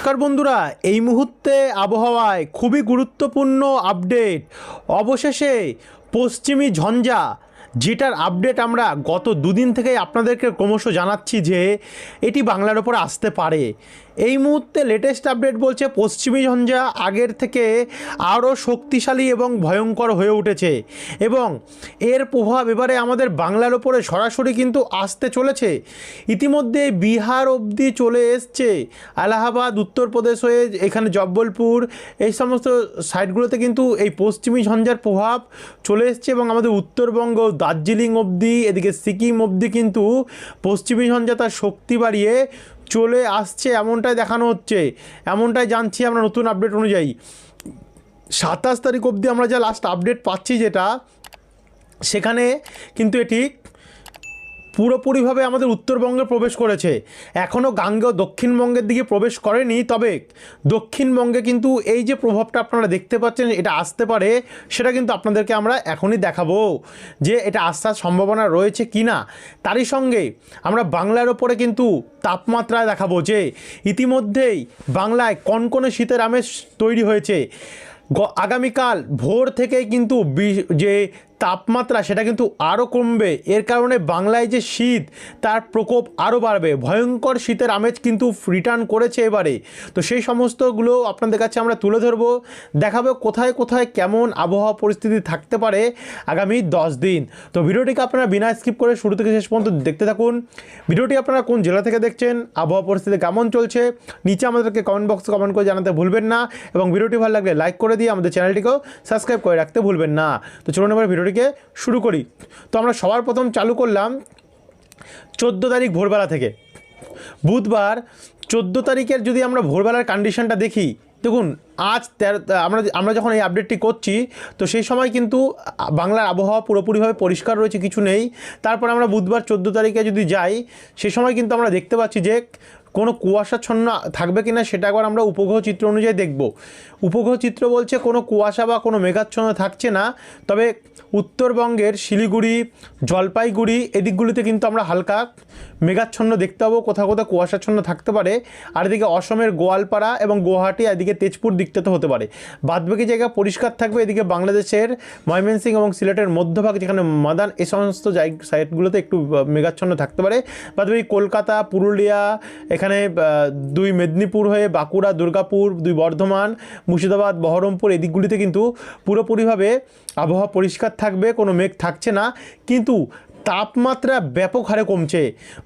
নমস্কার বন্ধুরা, এই মুহূর্তে আবহাওয়ায় খুবই গুরুত্বপূর্ণ আপডেট। অবশেষে পশ্চিমী ঝঞ্ঝা, যেটার আপডেট আমরা গত দুদিন থেকেই আপনাদেরকে ক্রমশ জানাচ্ছি যে এটি বাংলার ওপর আসতে পারে। এই মুহূর্তে লেটেস্ট আপডেট বলছে পশ্চিমী ঝঞ্ঝা আগের থেকে আরও শক্তিশালী এবং ভয়ঙ্কর হয়ে উঠেছে এবং এর প্রভাব এবারে আমাদের বাংলার ওপরে সরাসরি কিন্তু আসতে চলেছে। ইতিমধ্যে বিহার অবধি চলে এসছে, এলাহাবাদ, উত্তরপ্রদেশ হয়ে এখানে জব্বলপুর, এই সমস্ত সাইডগুলোতে কিন্তু এই পশ্চিমী ঝঞ্ঝার প্রভাব চলে এসছে এবং আমাদের উত্তরবঙ্গ, দার্জিলিং অবধি, এদিকে সিকিম অবধি কিন্তু পশ্চিমী ঝঞ্ঝা তার শক্তি বাড়িয়ে চলে আসছে, এমনটাই দেখানো হচ্ছে, এমনটাই জানছি আমরা নতুন আপডেট অনুযায়ী। 27 তারিখ অবধি আমরা যা লাস্ট আপডেট পাচ্ছি, যেটা সেখানে কিন্তু এটি পুরোপুরিভাবে আমাদের উত্তরবঙ্গে প্রবেশ করেছে। এখনও গাঙ্গেয় দক্ষিণবঙ্গের দিকে প্রবেশ করেনি, তবে দক্ষিণবঙ্গে কিন্তু এই যে প্রভাবটা আপনারা দেখতে পাচ্ছেন এটা আসতে পারে, সেটা কিন্তু আপনাদেরকে আমরা এখনই দেখাবো যে এটা আসার সম্ভাবনা রয়েছে কি না। তারই সঙ্গে আমরা বাংলার ওপরে কিন্তু তাপমাত্রায় দেখাবো যে ইতিমধ্যেই বাংলায় কনকনে শীতের আমেজ তৈরি হয়েছে। আগামীকাল ভোর থেকেই কিন্তু যে তাপমাত্রা সেটা কিন্তু আরও কমবে। এর কারণে বাংলায় যে শীত, তার প্রকোপ আরও বাড়বে। ভয়ঙ্কর শীতের আমেজ কিন্তু রিটার্ন করেছে এবারে। তো সেই সমস্তগুলো আপনাদের কাছে আমরা তুলে ধরবো, দেখাবো কোথায় কোথায় কেমন আবহাওয়া পরিস্থিতি থাকতে পারে আগামী 10 দিন। তো ভিডিওটিকে আপনারা বিনা স্কিপ করে শুরু থেকে শেষ পর্যন্ত দেখতে থাকুন। ভিডিওটি আপনারা কোন জেলা থেকে দেখছেন, আবহাওয়া পরিস্থিতি কেমন চলছে, নিচে আমাদেরকে কমেন্ট বক্সে কমেন্ট করে জানাতে ভুলবেন না এবং ভিডিওটি ভালো লাগলে লাইক করে দিয়ে আমাদের চ্যানেলটিকেও সাবস্ক্রাইব করে রাখতে ভুলবেন না। তো চলুন এবার ভিডিওটিকে শুরু করি। তো আমরা সবার প্রথম চালু করলাম 14 তারিখ ভোরবেলা থেকে। বুধবার 14 তারিখের যদি আমরা ভোরবেলার কন্ডিশনটা দেখি, দেখুন আজ 13 আমরা যখন এই আপডেটটি করছি তো সেই সময় কিন্তু বাংলার আবহাওয়া পুরোপুরিভাবে পরিষ্কার রয়েছে, কিছু নেই। তারপর আমরা বুধবার 14 তারিখে যদি যাই, সে সময় কিন্তু আমরা দেখতে পাচ্ছি যে কোনো কুয়াশাচ্ছন্ন থাকবে কিনা সেটা একবার আমরা উপগ্রহ চিত্র অনুযায়ী দেখব। উপগ্রহ চিত্র বলছে কোনো কুয়াশা বা কোনো মেঘাচ্ছন্ন থাকছে না, তবে উত্তরবঙ্গের শিলিগুড়ি, জলপাইগুড়ি এদিকগুলিতে কিন্তু আমরা হালকা মেঘাচ্ছন্ন দেখতে পাবো, কোথাও কোথাও কুয়াশাচ্ছন্ন থাকতে পারে। আর এদিকে অসমের গোয়ালপাড়া এবং গুয়াহাটি, এদিকে তেজপুর দিকটাতে হতে পারে। বাদবাকি জায়গা পরিষ্কার থাকবে। এদিকে বাংলাদেশের ময়মনসিংহ এবং সিলেটের মধ্যভাগ, যেখানে মাদান, এই সমস্ত সাইটগুলোতে একটু মেঘাচ্ছন্ন থাকতে পারে। বাদবাকি কলকাতা, পুরুলিয়া, এখানে 2 মেদিনীপুর হয়ে বাঁকুড়া, দুর্গাপুর, 2 বর্ধমান, মুর্শিদাবাদ, বহরমপুর এদিকগুলিতে কিন্তু পুরোপুরিভাবে আবহাওয়া পরিষ্কার থাকবে, কোনো মেঘ থাকছে না। কিন্তু তাপমাত্রা ব্যাপক হারে কমছে।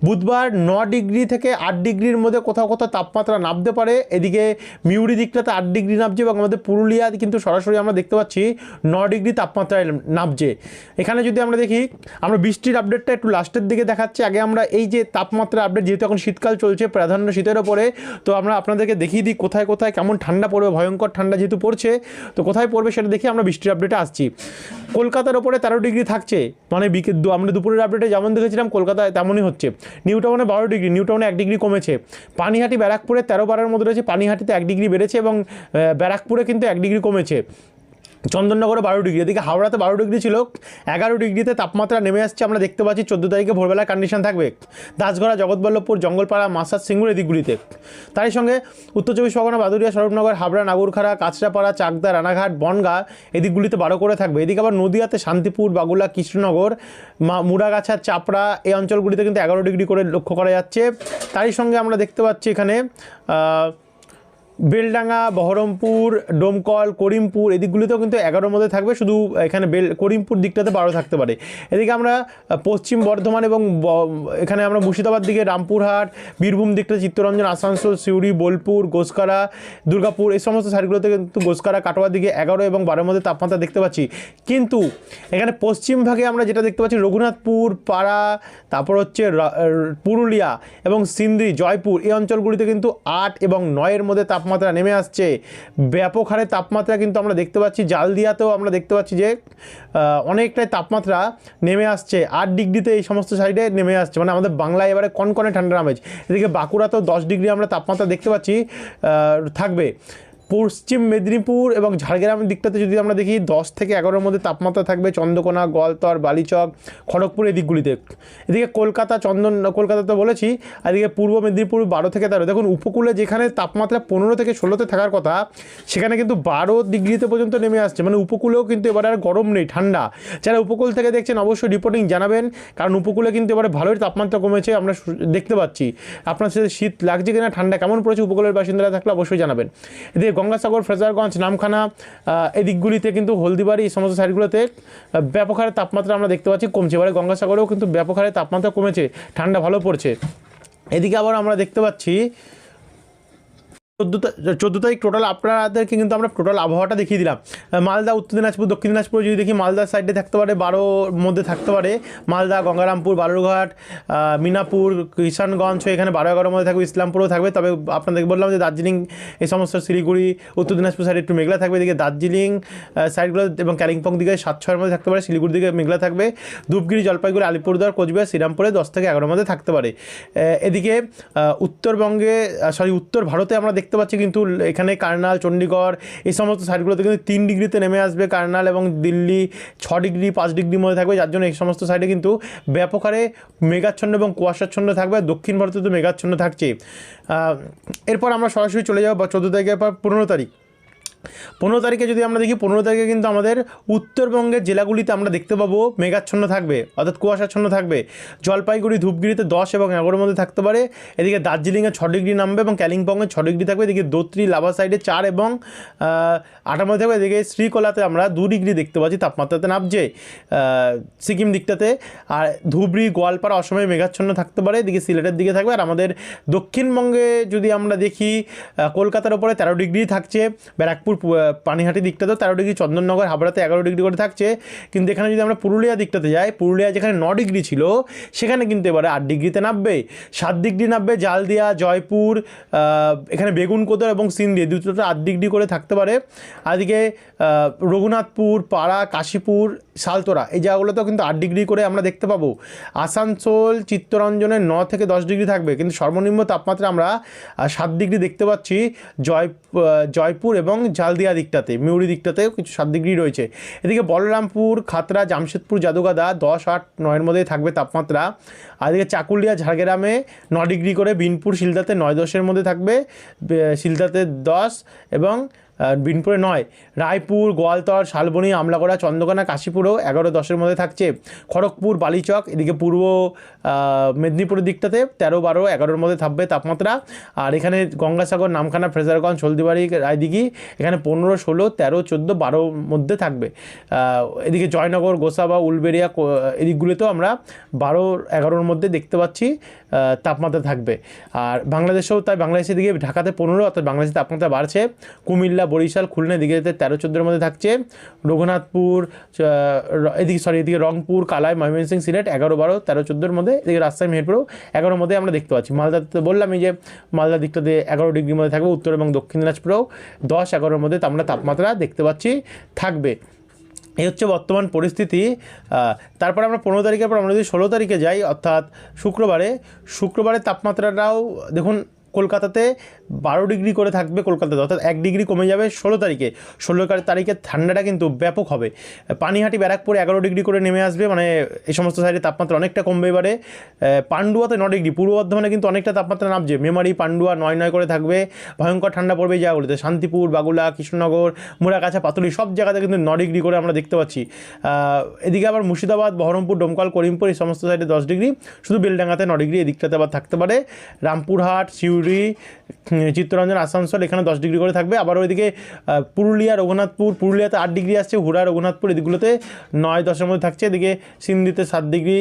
বুধবার 9 ডিগ্রি থেকে 8 ডিগ্রির মধ্যে কোথাও কোথাও তাপমাত্রা নামতে পারে। এদিকে মিউরি দিকটাতে 8 ডিগ্রি নামছে এবং আমাদের পুরুলিয়া কিন্তু সরাসরি আমরা দেখতে পাচ্ছি 9 ডিগ্রি তাপমাত্রায় নামছে। এখানে যদি আমরা দেখি, আমরা বৃষ্টির আপডেটটা একটু লাস্টের দিকে দেখাচ্ছি। আগে আমরা এই যে তাপমাত্রা আপডেট, যেহেতু এখন শীতকাল চলছে, প্রাধান্য শীতের ওপরে, তো আমরা আপনাদেরকে দেখিয়ে দিই কোথায় কোথায় কেমন ঠান্ডা পড়বে। ভয়ঙ্কর ঠান্ডা যেহেতু পড়ছে, তো কোথায় পড়বে সেটা দেখে আমরা বৃষ্টির আপডেটে আসছি। কলকাতার ওপরে 13 ডিগ্রি থাকছে, মানে আমরা দুপুরের আপডেটে যেমন দেখেছিলাম কলকাতায় তেমনই হচ্ছে। নিউ টাউনে 12 ডিগ্রি, নিউ টাউনে 1 ডিগ্রি কমেছে। পানিহাটি, ব্যারাকপুরে 13-12 মধ্যে রয়েছে, পানিহাটিতে 1 ডিগ্রি বেড়েছে এবং ব্যারাকপুরে কিন্তু 1 ডিগ্রি কমেছে। চন্দননগরে 12 ডিগ্রি, এদিকে হাওড়াতে 12 ডিগ্রি ছিল, 11 ডিগ্রিতে তাপমাত্রা নেমে আসছে। আমরা দেখতে পাচ্ছি 14 তারিখে ভোরবেলার কন্ডিশন থাকবে দাসগড়া, জগৎবল্লভপুর, জঙ্গলপাড়া, মাসাজ, সিঙ্গুর এদিকগুলিতে। তারই সঙ্গে উত্তর 24 পরগনা, বাদুড়িয়া, স্বরূপনগর, হাবড়া, নাগরখাড়া, কাঁচরাপাড়া, চাকদা, রানাঘাট, বনগাঁ এদিকগুলিতে 12 করে থাকবে। এদিকে আবার নদিয়াতে শান্তিপুর, বাগুলা, কৃষ্ণনগর, মুড়াগাছা, চাপড়া এই অঞ্চলগুলিতে কিন্তু 11 ডিগ্রি করে লক্ষ্য করা যাচ্ছে। তারই সঙ্গে আমরা দেখতে পাচ্ছি এখানে বেলডাঙ্গা, বহরমপুর, ডোমকল, করিমপুর এদিকগুলিতেও কিন্তু 11-র মধ্যে থাকবে। শুধু এখানে করিমপুর দিকটাতে 12 থাকতে পারে। এদিকে আমরা পশ্চিম বর্ধমান এবং এখানে আমরা মুর্শিদাবাদ দিকে, রামপুরহাট, বীরভূম দিকটা, চিত্তরঞ্জন, আসানসোল, সিউড়ি, বোলপুর, গোসকারা, দুর্গাপুর এই সমস্ত সাইডগুলোতে কিন্তু গোসকারা, কাটোয়ার দিকে 11 এবং 12-র মধ্যে তাপমাত্রা দেখতে পাচ্ছি। কিন্তু এখানে পশ্চিম ভাগে আমরা যেটা দেখতে পাচ্ছি, রঘুনাথপুর, পাড়া, তারপর হচ্ছে পুরুলিয়া এবং সিন্দ্রি, জয়পুর এই অঞ্চলগুলিতে কিন্তু 8 এবং 9-এর মধ্যে তাপমাত্রা নেমে আসছে। ব্যাপক হারে তাপমাত্রা কিন্তু আমরা দেখতে পাচ্ছি। জালদিয়াতেও আমরা দেখতে পাচ্ছি যে অনেকটাই তাপমাত্রা নেমে আসছে, 8 ডিগ্রিতে এই সমস্ত সাইডে নেমে আসছে, মানে আমাদের বাংলায় এবারে কনকনে ঠান্ডা নামেছে। এদিকে বাঁকুড়াতেও 10 ডিগ্রি আমরা তাপমাত্রা দেখতে পাচ্ছি থাকবে। পশ্চিম মেদিনীপুর এবং ঝাড়গ্রামের দিকটাতে যদি আমরা দেখি 10 থেকে 11-এর মধ্যে তাপমাত্রা থাকবে চন্দ্রকোনা, গোয়ালতর, বালিচক, খড়গপুর এই দিকগুলিতে। এদিকে কলকাতা, কলকাতা তো বলেছি, আর এদিকে পূর্ব মেদিনীপুর 12 থেকে 13। দেখুন উপকূলে যেখানে তাপমাত্রা 15 থেকে 16-তে থাকার কথা, সেখানে কিন্তু 12 ডিগ্রিতে পর্যন্ত নেমে আসছে। মানে উপকূলেও কিন্তু এবারে আর গরম নেই, ঠান্ডা। যারা উপকূল থেকে দেখছেন অবশ্যই রিপোর্টিং জানাবেন, কারণ উপকূলে কিন্তু এবারে ভালোই তাপমাত্রা কমেছে, আমরা দেখতে পাচ্ছি। আপনার সাথে শীত লাগছে কিনা, ঠান্ডা কেমন পড়েছে উপকূলের বাসিন্দারা থাকলে অবশ্যই জানাবেন। এদিকে গঙ্গাসাগর, ফ্রেজারগঞ্জ, নামখানা এই দিকগুলিতে কিন্তু হলদিবাড়ি এই সমস্ত সাইডগুলোতে ব্যাপক হারে তাপমাত্রা আমরা দেখতে পাচ্ছি কমছে। এবারে গঙ্গাসাগরেও কিন্তু ব্যাপক হারে তাপমাত্রা কমেছে, ঠান্ডা ভালো পড়ছে। এদিকে আবার আমরা দেখতে পাচ্ছি 14 তারিখ টোটাল আপনাদেরকে কিন্তু আমরা টোটাল আবহাওয়াটা দেখিয়ে দিলাম। মালদা, উত্তর দিনাজপুর, দক্ষিণ দিনাজপুর যদি দেখি, মালদার সাইডে থাকতে পারে 12-র মধ্যে থাকতে পারে। মালদা, গঙ্গারামপুর, বালুরঘাট, মিনাপুর, কিষানগঞ্জ এখানে 12-11-এর মধ্যে থাকবে। ইসলামপুরেও থাকবে। তবে আপনাদেরকে বললাম যে দার্জিলিং এই সমস্ত শিলিগুড়ি, উত্তর দিনাজপুর সাইডে একটু মেঘলা থাকবে। এদিকে দার্জিলিং সাইডগুলো এবং কালিম্পং দিকে 7-6-এর মধ্যে থাকতে পারে। শিলিগুড়ির দিকে মেঘলা থাকবে। ধূপগুড়ি, জলপাইগুড়ি, আলিপুরদুয়ার, কোচবিহার, শ্রীরামপুরে 10 থেকে 11-এর মধ্যে থাকতে পারে। এদিকে উত্তরবঙ্গে উত্তর ভারতে আমরা দেখতে পাচ্ছি কিন্তু এখানে কার্নাল, চণ্ডীগড় এই সমস্ত সাইডগুলোতে কিন্তু 3 ডিগ্রিতে নেমে আসবে। কার্নাল এবং দিল্লি 6 ডিগ্রি, 5 ডিগ্রির মধ্যে থাকবে, যার জন্য এই সমস্ত সাইডে কিন্তু ব্যাপক হারে মেঘাচ্ছন্ন এবং কুয়াশাচ্ছন্ন থাকবে। দক্ষিণ ভারতে তো মেঘাচ্ছন্ন থাকছে। এরপর আমরা সরাসরি চলে যাব 14 তারিখের পর 15 তারিখ। 15 তারিখে যদি আমরা দেখি, 15 তারিখে কিন্তু আমাদের উত্তরবঙ্গের জেলাগুলিতে আমরা দেখতে পাবো মেঘাচ্ছন্ন থাকবে, অর্থাৎ কুয়াশাচ্ছন্ন থাকবে। জলপাইগুড়ি, ধূপগুড়িতে 10 এবং 11-এর মধ্যে থাকতে পারে। এদিকে দার্জিলিংয়ে 6 ডিগ্রি নামবে এবং কালিম্পংয়ে 6 ডিগ্রি থাকবে। এদিকে দোত্রি, লাভা সাইডে 4 এবং 8-এর মধ্যে থাকবে। এদিকে শ্রীকলাতে আমরা 2 ডিগ্রি দেখতে পাচ্ছি তাপমাত্রাতে নামছে সিকিম দিকটাতে। আর ধুবড়ি, গোয়ালপাড়া, অসময়ে মেঘাচ্ছন্ন থাকতে পারে। এদিকে সিলেটের দিকে থাকবে। আর আমাদের দক্ষিণবঙ্গে যদি আমরা দেখি, কলকাতার ওপরে 13 ডিগ্রি থাকছে, ব্যারাকপুর, পানিহাটি দিকটাতেও 13 ডিগ্রি, চন্দননগর, হাবড়াতে 11 ডিগ্রি করে থাকছে। কিন্তু এখানে যদি আমরা পুরুলিয়া দিকটাতে যাই, পুরুলিয়া যেখানে 9 ডিগ্রি ছিল সেখানে কিন্তু এবারে 8 ডিগ্রিতে নামবে। 7 ডিগ্রি নামবে জালদিয়া, জয়পুর, এখানে বেগুনকোদর এবং সিন্দি দুটোতে 8 ডিগ্রি করে থাকতে পারে। আর এদিকে রঘুনাথপুর, পাড়া, কাশীপুর, সালতোরা এই জায়গাগুলোতেও কিন্তু 8 ডিগ্রি করে আমরা দেখতে পাবো। আসানসোল, চিত্তরঞ্জনে 9 থেকে 10 ডিগ্রি থাকবে, কিন্তু সর্বনিম্ন তাপমাত্রা আমরা 7 ডিগ্রি দেখতে পাচ্ছি। জয়পুর এবং জালদিয়া দিকটাতে, মিউরি দিকটাতেও কিছু 7 ডিগ্রি রয়েছে। এদিকে বলরামপুর, খাতড়া, জামশেদপুর, জাদুগাদা 10, 8, 9-এর মধ্যেই থাকবে তাপমাত্রা। আর এদিকে চাকুলিয়া, ঝাড়গ্রামে 9 ডিগ্রি করে, বিনপুর, শিলদাতে 9, 10-এর মধ্যে থাকবে, শিলদাতে 10 এবং বিনপুরে 9। রায়পুর, গোয়ালতর, শালবনী, আমলাগড়া, চন্দ্রকোনা, কাশীপুরেও 11, 10-এর মধ্যে থাকছে। খড়গপুর, বালিচক, এদিকে পূর্ব মেদিনীপুরের দিকটাতে 13, 12, 11-এর মধ্যে থাকবে তাপমাত্রা। আর এখানে গঙ্গাসাগর, নামখানা, ফ্রেজারগঞ্জ, হলদিবাড়ি, রায়দিঘি এখানে 15, 16, 13, 14, 12-র মধ্যে থাকবে। এদিকে জয়নগর, গোসাবা, উলবেড়িয়া এদিকগুলিতেও আমরা 12, 11-এর মধ্যে দেখতে পাচ্ছি তাপমাত্রা থাকবে। আর বাংলাদেশেও তাই, বাংলাদেশের দিকে ঢাকাতে 15, অর্থাৎ বাংলাদেশের তাপমাত্রা বাড়ছে। কুমিল্লা, বরিশাল, খুলনা দিকে 13, 14-এর মধ্যে থাকছে। রঘুনাথপুর, এদিকে রংপুর, কালাই, ময়মনসিংহ, সিলেট 11, 12, 13, 14-এর মধ্যে। এদিকে রাজশাহী, মেহেরপুরেও 11-এর মধ্যে আমরা দেখতে পাচ্ছি। মালদাতে বললামই যে মালদা দিকটাতে 11 ডিগ্রির মধ্যে থাকবে। উত্তর এবং দক্ষিণ দিনাজপুরেও 10, 11-এর মধ্যে আমরা তাপমাত্রা দেখতে পাচ্ছি থাকবে। এই হচ্ছে বর্তমান পরিস্থিতি। তারপর আমরা 15 তারিখের পর আমরা যদি 16 তারিখে যাই, অর্থাৎ শুক্রবারে তাপমাত্রাটাও দেখুন কলকাতাতে 12 ডিগ্রি করে থাকবে কলকাতাতে, অর্থাৎ 1 ডিগ্রি কমে যাবে 16 তারিখে। 16 তারিখে ঠান্ডাটা কিন্তু ব্যাপক হবে। পানিহাটি, ব্যারাকপুর 11 ডিগ্রি করে নেমে আসবে, মানে এই সমস্ত সাইডে তাপমাত্রা অনেকটা কমবে এবারে। পান্ডুয়াতে 9 ডিগ্রি, পূর্ব বর্ধমানে কিন্তু অনেকটা তাপমাত্রা নামছে। মেমারি, পান্ডুয়া 9, 9 করে থাকবে। ভয়ঙ্কর ঠান্ডা পড়বে এই জায়গাগুলিতে। শান্তিপুর, বাগুলা, কৃষ্ণনগর, মুড়াকাছা, পাতুলি সব জায়গাতে কিন্তু 9 ডিগ্রি করে আমরা দেখতে পাচ্ছি। এদিকে আবার মুর্শিদাবাদ, বহরমপুর, ডোমকল, করিমপুর এই সমস্ত সাইডে 10 ডিগ্রি, শুধু বেলডাঙ্গাতে 9 ডিগ্রি এদিকটাতে আবার থাকতে পারে। রামপুরহাট, সিউড়ি, চিত্তরঞ্জন, আসানসোল এখানে 10 ডিগ্রি করে থাকবে। আবার ওইদিকে পুরুলিয়া, রঘুনাথপুর, পুরুলিয়াতে 8 ডিগ্রি আসছে। হুড়া, রঘুনাথপুর এদিকগুলোতে 9, 10-এর মধ্যে থাকছে। এদিকে সিন্ধিতে 7 ডিগ্রি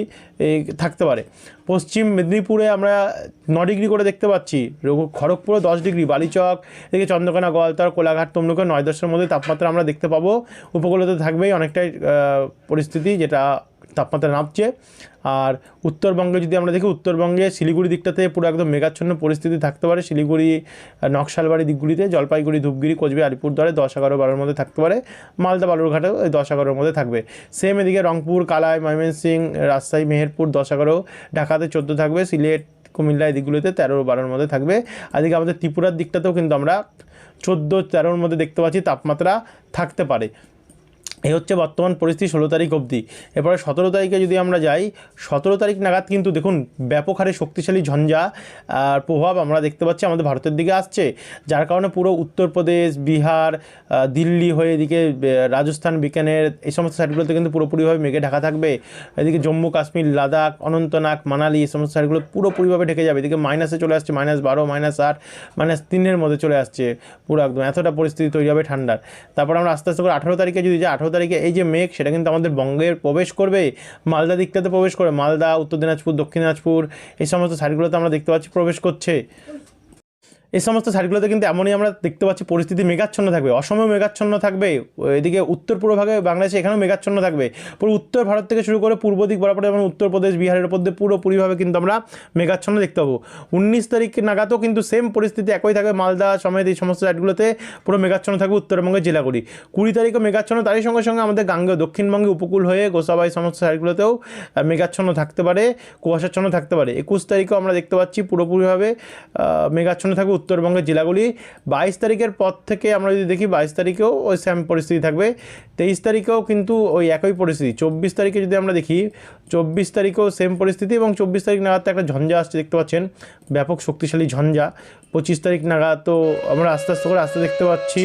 থাকতে পারে। পশ্চিম মেদিনীপুরে আমরা 9 ডিগ্রি করে দেখতে পাচ্ছি। খড়গপুরে 10 ডিগ্রি, বালিচক, এদিকে চন্দ্রকোনা, গোয়ালতর, কোলাঘাট, তমলুকে 9, 10-এর মধ্যে তাপমাত্রা আমরা দেখতে পাবো। উপকূলতে থাকবেই অনেকটাই পরিস্থিতি যেটা তাপমাত্রা নামছে। আর উত্তরবঙ্গে যদি আমরা দেখি, উত্তরবঙ্গে শিলিগুড়ি দিকটাতে পুরো একদম মেঘাচ্ছন্ন পরিস্থিতি থাকতে পারে। শিলিগুড়ি, নকশালবাড়ি দিকগুলিতে, জলপাইগুড়ি, ধূপগুড়ি, কোচবিহার, আলিপুরদুয়ারে 10, 11, 12-এর মধ্যে থাকতে পারে। মালদা, বালুরঘাটেও 10, 11-এর মধ্যে থাকবে। সেম এদিকে রংপুর, কালাই, ময়মনসিংহ, রাজশাহী, মেহেরপুর 10, 11, ঢাকাতে 14 থাকবে। সিলেট, কুমিল্লা এদিকগুলোতে 13-12-র মধ্যে থাকবে। এদিকে আমাদের ত্রিপুরার দিকটাতেও কিন্তু আমরা 14-13-র মধ্যে দেখতে পাচ্ছি তাপমাত্রা থাকতে পারে। এই হচ্ছে বর্তমান পরিস্থিতি 16 তারিখ অবধি। এরপরে 17 তারিখে যদি আমরা যাই, 17 তারিখ নাগাদ কিন্তু দেখুন ব্যাপক হারে শক্তিশালী ঝঞ্ঝা আর প্রভাব আমরা দেখতে পাচ্ছি আমাদের ভারতের দিকে আসছে, যার কারণে পুরো উত্তরপ্রদেশ, বিহার, দিল্লি হয়ে এদিকে রাজস্থান, বিকানের এই সমস্ত সাইডগুলোতে কিন্তু পুরোপুরিভাবে মেঘে ঢাকা থাকবে। এদিকে জম্মু কাশ্মীর, লাদাখ, অনন্তনাগ, মানালি এই সমস্ত সাইডগুলো পুরোপুরিভাবে ঢেকে যাবে। এদিকে মাইনাসে চলে আসছে, -12, -8, -3-এর মধ্যে চলে আসছে, পুরো একদম এতটা পরিস্থিতি তৈরি হবে ঠান্ডার। তারপর আমরা আস্তে আস্তে করে 18 তারিখে যদি যাই, 18 তারিখে এই যে মেঘ সেটা কিন্তু আমাদের বঙ্গের প্রবেশ করবে, মালদা দিকটাতে প্রবেশ করে, মালদা, উত্তর দিনাজপুর, দক্ষিণ দিনাজপুর এই সমস্ত সাইডগুলোতে আমরা দেখতে পাচ্ছি প্রবেশ করছে। এই সমস্ত সাইডগুলোতে কিন্তু এমনই আমরা দেখতে পাচ্ছি পরিস্থিতি মেঘাচ্ছন্ন থাকবে, অসমে মেঘাচ্ছন্ন থাকবে। এদিকে উত্তর পূর্ব ভাগে বাংলাদেশে এখানেও মেঘাচ্ছন্ন থাকবে, পুরো উত্তর ভারত থেকে শুরু করে পূর্ব দিক বরাবর এবং উত্তরপ্রদেশ, বিহারের উপর দিয়ে পুরোপুরিভাবে কিন্তু আমরা মেঘাচ্ছন্ন দেখতে পাবো। 19 তারিখ নাগাদও কিন্তু সেম পরিস্থিতি একই থাকবে, মালদা সমেত এই সমস্ত সাইডগুলোতে পুরো মেঘাচ্ছন্ন থাকবে উত্তরবঙ্গের জেলাগুলি। 20 তারিখও মেঘাচ্ছন্ন, তারই সঙ্গে সঙ্গে আমাদের গাঙ্গেয় দক্ষিণবঙ্গে উপকূল হয়ে গোসাবা এই সমস্ত সাইডগুলোতেও মেঘাচ্ছন্ন থাকতে পারে, কুয়াশাচ্ছন্ন থাকতে পারে। 21 তারিখেও আমরা দেখতে পাচ্ছি পুরোপুরিভাবে মেঘাচ্ছন্ন থাকবে উত্তরবঙ্গের জেলাগুলি। 22 তারিখের পর থেকে আমরা যদি দেখি 22 তারিখেও ওই সেম পরিস্থিতি থাকবে। 23 তারিখেও কিন্তু ওই একই পরিস্থিতি। 24 তারিখে যদি আমরা দেখি, 24 তারিখেও সেম পরিস্থিতি এবং 24 তারিখ নাগাদ একটা ঝঞ্ঝা আসছে দেখতে পাচ্ছেন, ব্যাপক শক্তিশালী ঝঞ্ঝা। 25 তারিখ নাগাদ তো আমরা আস্তে আস্তে করে দেখতে পাচ্ছি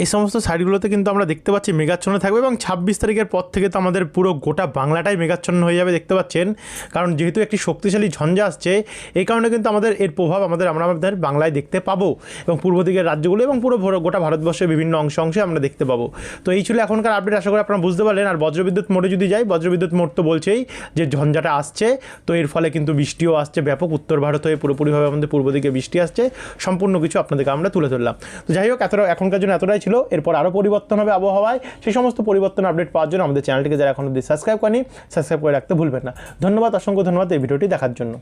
এই সমস্ত সাইডগুলোতে কিন্তু আমরা দেখতে পাচ্ছি মেঘাচ্ছন্ন থাকবে। এবং 26 তারিখের পর থেকে তো আমাদের পুরো গোটা বাংলাটাই মেঘাচ্ছন্ন হয়ে যাবে দেখতে পাচ্ছেন, কারণ যেহেতু একটি শক্তিশালী ঝঞ্ঝা আসছে এই কারণে কিন্তু আমাদের এর প্রভাব আমরা আমাদের বাংলায় দেখতে পাবো এবং পূর্ব দিকের রাজ্যগুলো এবং পুরো গোটা ভারতবর্ষের বিভিন্ন অংশে আমরা দেখতে পাবো। তো এই ছিল এখনকার আপডেট, আশা করি আপনারা বুঝতে পারলেন। আর বজ্রবিদ্যুৎ মোডে যদি যাই, বজ্রবিদ্যুৎ মোড তো বলছেই যে ঝঞ্ঝাটা আসছে, তো এর ফলে কিন্তু বৃষ্টিও আসছে ব্যাপক, উত্তর ভারত হয়ে পুরোপুরিভাবে আমাদের পূর্ব দিকে বৃষ্টি আসছে। সম্পূর্ণ কিছু আপনাদেরকে আমরা তুলে ধরলাম। তো যাই হোক, এখনকার জন্য এতটাই ছিল। এরপর আরও পরিবর্তন হবে আবহাওয়ায়, সেই সমস্ত পরিবর্তন আপডেট পাওয়ার জন্য আমাদের চ্যানেলটিকে যারা এখন অবধি সাবস্ক্রাইব করেনি, সাবস্ক্রাইব করে রাখতে ভুলবেন না। ধন্যবাদ, অসংখ্য ধন্যবাদ এই ভিডিওটি দেখার জন্য।